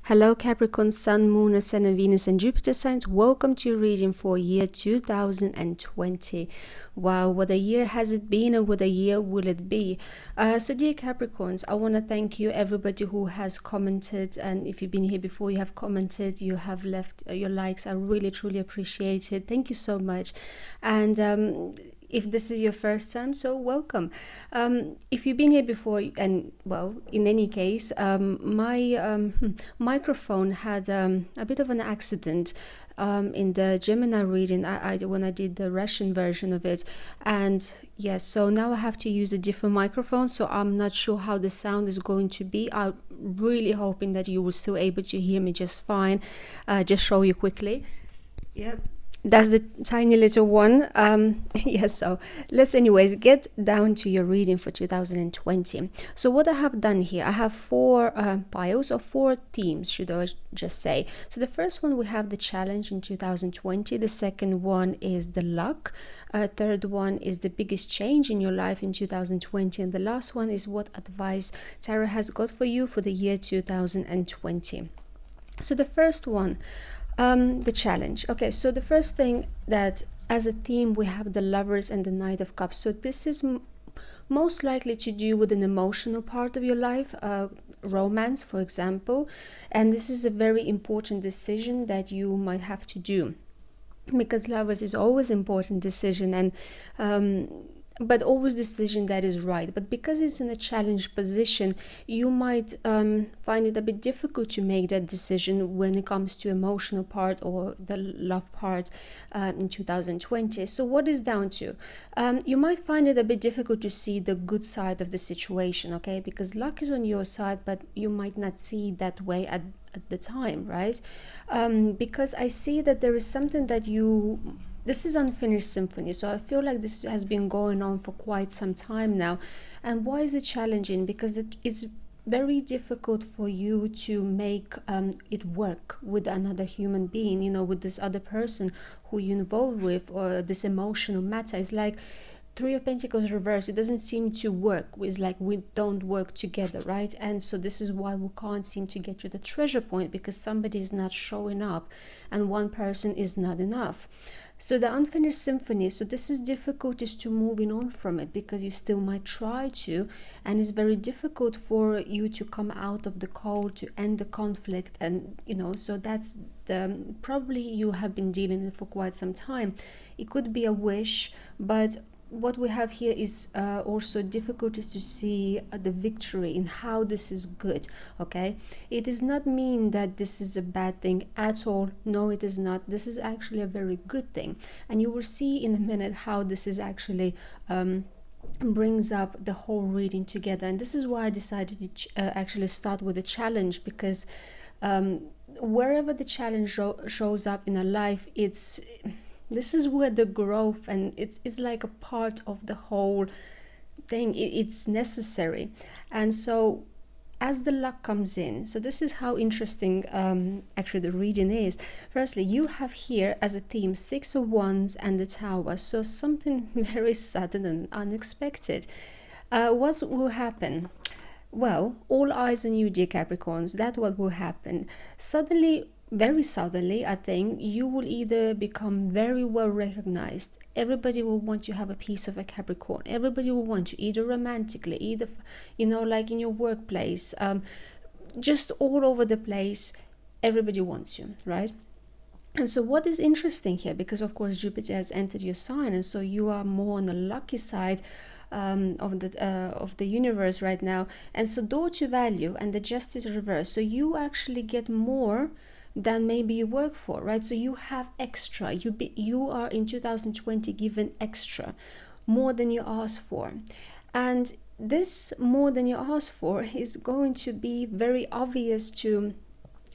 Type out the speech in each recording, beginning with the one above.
Hello Capricorn, Sun, Moon, Ascendant, Venus and Jupiter signs. Welcome to your reading for year 2020. Wow, what a year has it been and what a year will it be? So dear Capricorns, I want to thank you, everybody who has commented, and if you've been here before, you have commented, you have left your likes. I really truly appreciate it. Thank you so much. And if this is your first time, so welcome. If you've been here before, and well, in any case, my microphone had a bit of an accident in the Gemini reading when I did the Russian version of it. And yes, so now I have to use a different microphone, so I'm not sure how the sound is going to be. I'm really hoping that you will still able to hear me just fine. Just show you quickly. Yep. That's the tiny little one. Yes, so let's anyways get down to your reading for 2020. So what I have done here, I have four piles or four themes, should I just say. So the first one, we have the challenge in 2020. The second one is the luck. Third one is the biggest change in your life in 2020. And the last one is what advice Tarot has got for you for the year 2020. So the first one, the challenge. Okay, so the first thing that as a theme we have the Lovers and the Knight of Cups. So this is most likely to do with an emotional part of your life, romance, for example, and this is a very important decision that you might have to do, because lovers is always important decision, and but always decision that is right. But because it's in a challenged position, you might find it a bit difficult to make that decision when it comes to emotional part or the love part in 2020. So what is down to? You might find it a bit difficult to see the good side of the situation, okay? Because luck is on your side, but you might not see it that way at the time, right? Because I see that there is something that this is unfinished symphony, so I feel like this has been going on for quite some time now. And why is it challenging? Because it is very difficult for you to make it work with another human being, you know, with this other person who you're involved with, or this emotional matter. It's like Three of Pentacles reverse. It doesn't seem to work. It's like we don't work together, right? And so this is why we can't seem to get to the treasure point, because somebody is not showing up and one person is not enough. So the unfinished symphony, so this is difficulties to moving on from it, because you still might try to, and it's very difficult for you to come out of the cold, to end the conflict, and you know, so that's probably you have been dealing with for quite some time. It could be a wish, but what we have here is also difficulties to see the victory in how this is good, okay? It does not mean that this is a bad thing at all. No, it is not. This is actually a very good thing. And you will see in a minute how this is actually brings up the whole reading together. And this is why I decided to actually start with a challenge, because wherever the challenge shows up in a life, this is where the growth, and it's like a part of the whole thing. It's necessary. And so as the luck comes in, so this is how interesting actually the reading is. Firstly, you have here as a theme Six of Wands and the Tower. So something very sudden and unexpected. What will happen? Well, all eyes on you, dear Capricorns. That's what will happen. Suddenly, very suddenly, I think you will either become very well recognized. Everybody will want to have a piece of a Capricorn. Everybody will want you, either romantically, either, you know, like in your workplace, just all over the place. Everybody wants you, right? And so what is interesting here, because of course Jupiter has entered your sign, and so you are more on the lucky side of the universe right now. And so door to value and the Justice reverse, so you actually get more than maybe you work for, right? So you have extra. You are in 2020 given extra, more than you asked for. And this more than you asked for is going to be very obvious to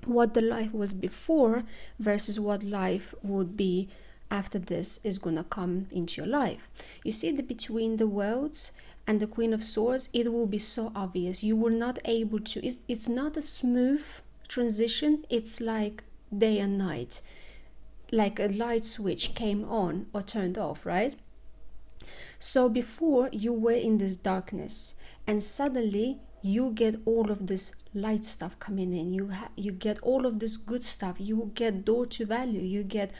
what the life was before versus what life would be after this is gonna come into your life. You see the between the worlds and the Queen of Swords, it will be so obvious. You will not able to, it's not a smooth transition. It's like day and night, like a light switch came on or turned off, right? So before you were in this darkness, and suddenly you get all of this light stuff coming in. You get all of this good stuff. You get door to value. You get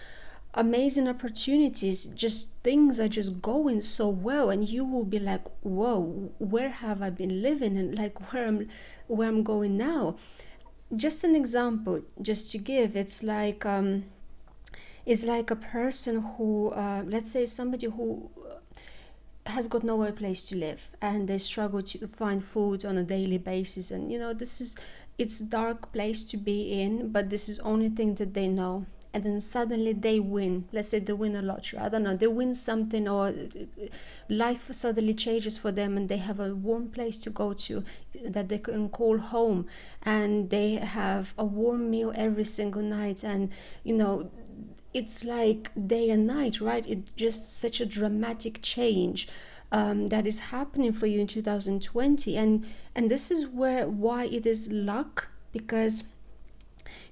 amazing opportunities. Just things are just going so well, and you will be like, whoa, where have I been living, and like where I'm going now. Just an example, just to give, it's like a person who, let's say somebody who has got nowhere place to live, and they struggle to find food on a daily basis, and it's dark place to be in, but this is only thing that they know. And then suddenly they win, let's say they win a lottery, I don't know, they win something, or life suddenly changes for them, and they have a warm place to go to that they can call home, and they have a warm meal every single night, and it's like day and night, right? It's just such a dramatic change that is happening for you in 2020, and this is why it is luck, because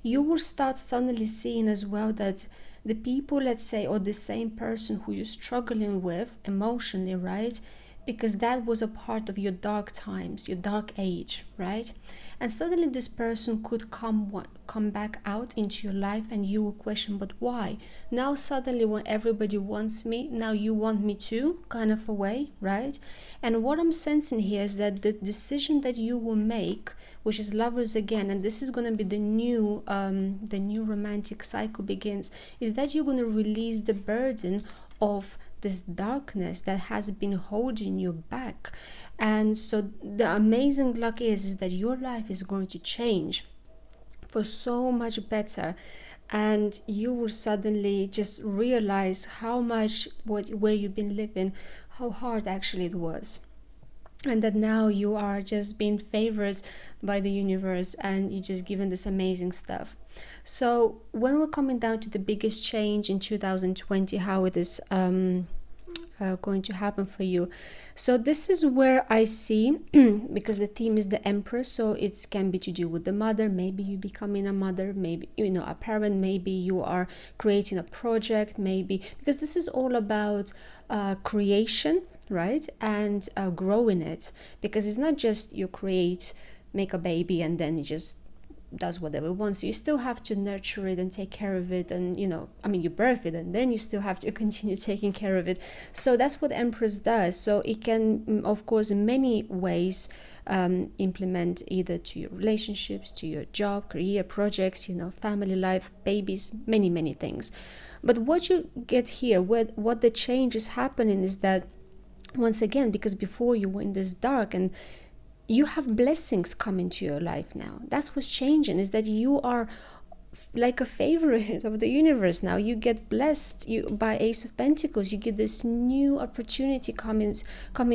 you will start suddenly seeing as well that the people, let's say, or the same person who you're struggling with emotionally, right? Because that was a part of your dark times, your dark age, right? And suddenly this person could come back out into your life, and you will question, but why? Now suddenly when everybody wants me, now you want me too, kind of a way, right? And what I'm sensing here is that the decision that you will make, which is lovers again, and this is going to be the new romantic cycle begins, is that you're going to release the burden of this darkness that has been holding you back. And so the amazing luck is that your life is going to change for so much better, and you will suddenly just realize how much where you've been living, how hard actually it was, and that now you are just being favored by the universe, and you're just given this amazing stuff. So when we're coming down to the biggest change in 2020, how it is going to happen for you, so this is where I see because the theme is the Empress, so it can be to do with the mother. Maybe you becoming a mother, maybe a parent, maybe you are creating a project, maybe, because this is all about creation, right? And growing it, because it's not just you create, make a baby, and then it just does whatever it wants. So you still have to nurture it and take care of it, and you birth it, and then you still have to continue taking care of it. So that's what Empress does. So it can, of course, in many ways implement either to your relationships, to your job, career, projects, family life, babies, many things. But what you get here, what the change is happening is that, once again, because before you were in this dark, and you have blessings coming to your life now. That's what's changing, is that you are like a favorite of the universe now. You get blessed by Ace of Pentacles. You get this new opportunity coming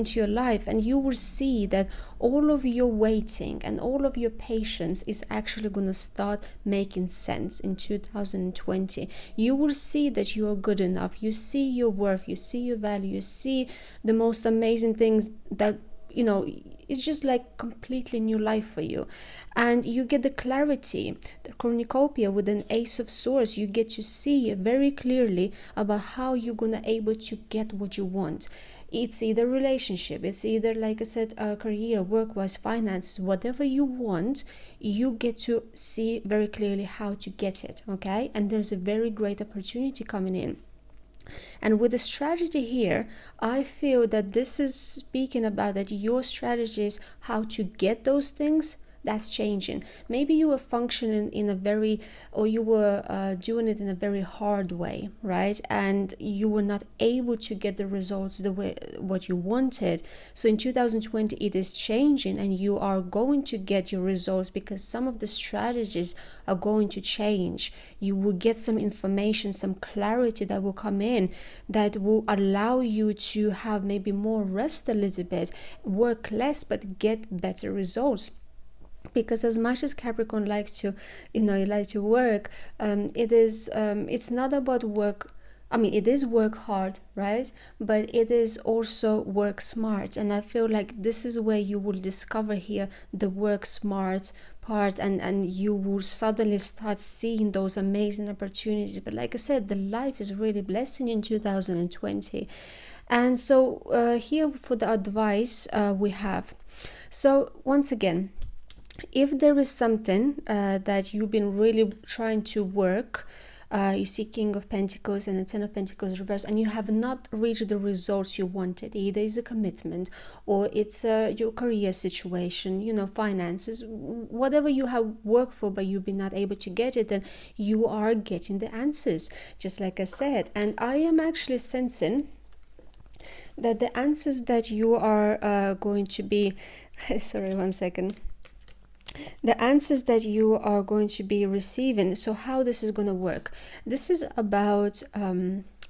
to your life, and you will see that all of your waiting and all of your patience is actually going to start making sense in 2020. You will see that you are good enough. You see your worth. You see your value. You see the most amazing things that it's just like completely new life for you. And you get the clarity, the cornucopia with an Ace of Swords. You get to see very clearly about how you're gonna able to get what you want. It's either relationship, it's either, like I said, career, work-wise, finance, whatever you want, you get to see very clearly how to get it, okay? And there's a very great opportunity coming in. And with the strategy here, I feel that this is speaking about that your strategy is how to get those things. That's changing. Maybe you were functioning in a very, or you were doing it in a very hard way, right? And you were not able to get the results the way what you wanted. So in 2020, it is changing, and you are going to get your results because some of the strategies are going to change. You will get some information, some clarity that will come in that will allow you to have maybe more rest a little bit, work less, but get better results. Because as much as Capricorn likes to, work, it's not about work. I mean, it is work hard, right? But it is also work smart. And I feel like this is where you will discover here the work smart part, and you will suddenly start seeing those amazing opportunities. But like I said, the life is really blessing in 2020. And so here for the advice we have. So once again, if there is something that you've been really trying to work, you see King of Pentacles and the Ten of Pentacles reverse, and you have not reached the results you wanted. Either it's a commitment, or it's your career situation, you know, finances, whatever you have worked for but you've been not able to get it, then you are getting the answers, just like I said. And I am actually sensing that the answers that you are going to be sorry, one second. The answers that you are going to be receiving. So how this is going to work, this is about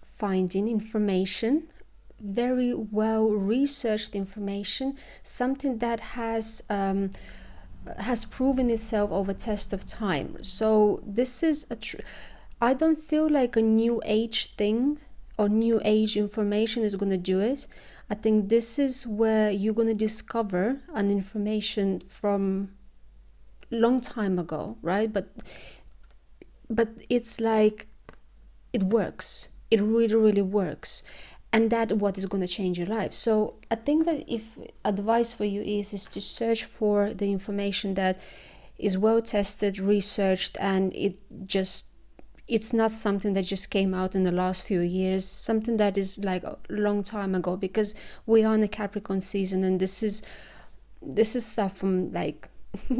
finding information, very well researched information, something that has proven itself over test of time. So this is I don't feel like a new age thing or new age information is going to do it. I think this is where you're going to discover an information from long time ago, right? But it's like it works. It really works, and that what is going to change your life. So I think that if advice for you is to search for the information that is well tested, researched, and it's not something that just came out in the last few years, something that is like a long time ago, because we are in a Capricorn season, and this is stuff from like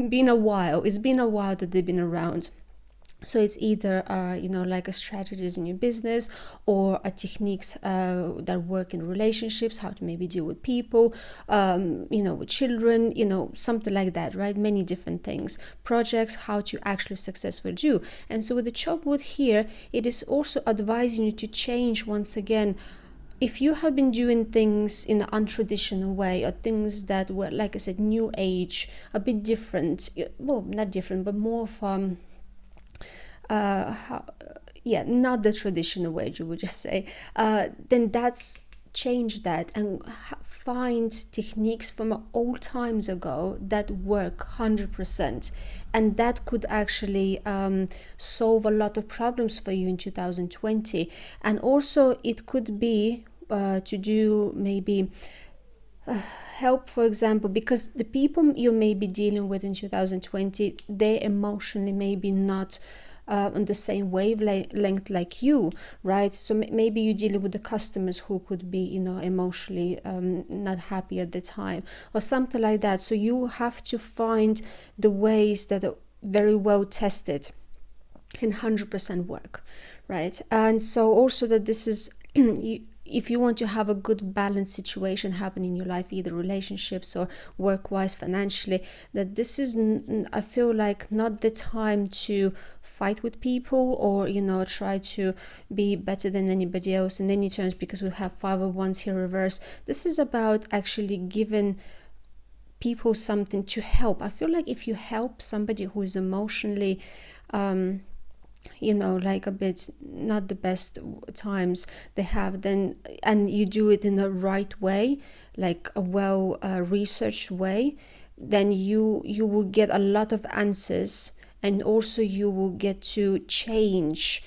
been a while. It's been a while that they've been around. So it's either you know, like a strategies in your business, or a techniques that work in relationships, how to maybe deal with people, you know, with children, you know, something like that, right? Many different things, projects, how to actually successfully do. And so with the Chopwood here, it is also advising you to change once again. If you have been doing things in an untraditional way, or things that were, like I said, new age, a bit different, well, not different, but more from, not the traditional way, you would just say, then that's change that and find techniques from old times ago that work 100%, and that could actually solve a lot of problems for you in 2020. And also it could be to do maybe help, for example, because the people you may be dealing with in 2020, they emotionally maybe not on the same wavelength like you, right? So maybe you're dealing with the customers who could be, you know, emotionally not happy at the time, or something like that. So you have to find the ways that are very well tested and 100% work, right? And so also that this is if you want to have a good balanced situation happen in your life, either relationships or work-wise, financially, that this is, I feel like, not the time to fight with people, or, you know, try to be better than anybody else in any terms, because we have 5 of Wands here reverse. This is about actually giving people something to help. I feel like if you help somebody who is emotionally you know, like a bit not the best times they have, then, and you do it in the right way, like a well researched way, then you will get a lot of answers, and also you will get to change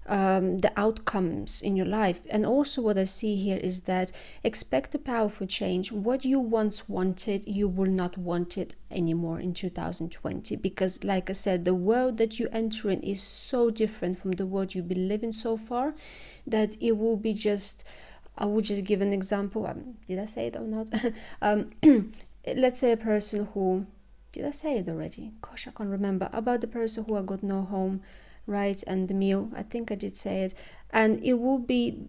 the outcomes in your life. And also what I see here is that expect a powerful change. What you once wanted, you will not want it anymore in 2020, because, like I said, the world that you enter in is so different from the world you've been living so far, that it will be just, I will just give an example. Did I say it or not? Let's say a person who, did I say it already? Gosh, I can't remember. About the person who I got no home, right, and the meal, I think I did say it. And it will be,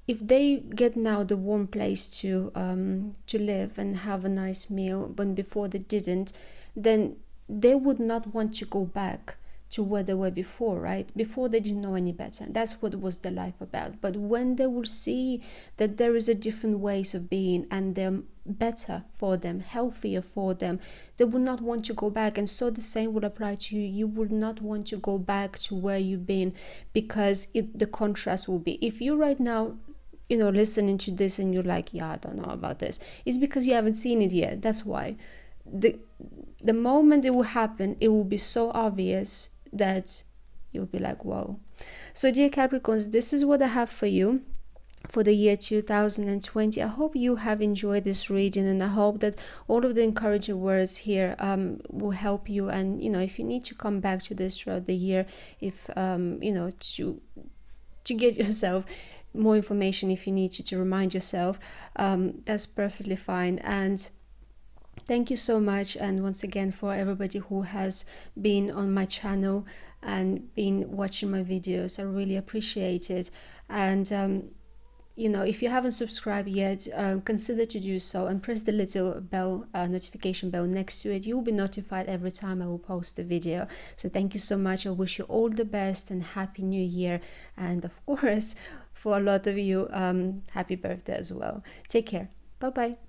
if they get now the warm place to live and have a nice meal, but before they didn't, then they would not want to go back to where they were before, right? Before they didn't know any better. That's what was their life about. But when they will see that there is a different ways of being, and they're better for them, healthier for them, they will not want to go back. And so the same will apply to you. You would not want to go back to where you've been, because the contrast will be, if you right now, you know, listening to this and you're like, yeah, I don't know about this, it's because you haven't seen it yet. That's why. The moment it will happen, it will be so obvious that you'll be like, whoa. So dear Capricorns, this is what I have for you. for the year 2020. I hope you have enjoyed this reading, and I hope that all of the encouraging words here will help you. And if you need to come back to this throughout the year, if to get yourself more information, if you need to remind yourself, that's perfectly fine. And thank you so much, and once again, for everybody who has been on my channel and been watching my videos. I really appreciate it. And if you haven't subscribed yet, consider to do so, and press the little bell, notification bell next to it. You'll be notified every time I will post a video. So thank you so much. I wish you all the best and happy new year, and of course, for a lot of you, happy birthday as well. Take care. Bye bye.